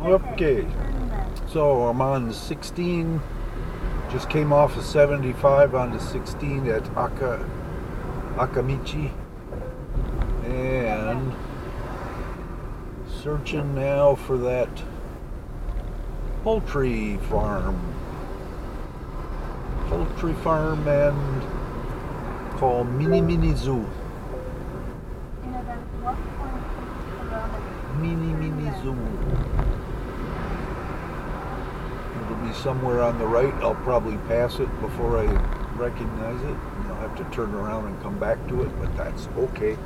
Okay, so I'm on 16, just came off of 75 onto 16 at Akamichi, and searching now for that poultry farm and called Minimini Zoo. Minimini Zoo. It'll be somewhere on the right. I'll probably pass it before I recognize it. I'll have to turn around and come back to it, but that's okay.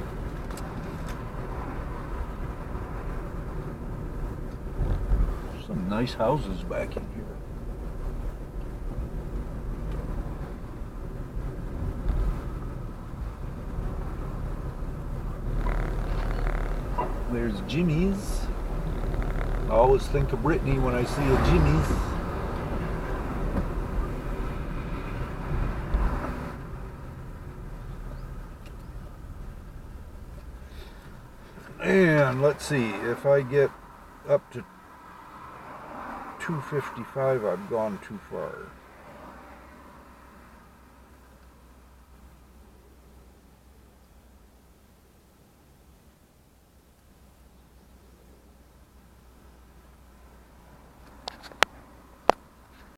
Some nice houses back in here. There's Jimmy's. I always think of Brittany when I see a Jimmy's. And let's see, if I get up to 255, I've gone too far.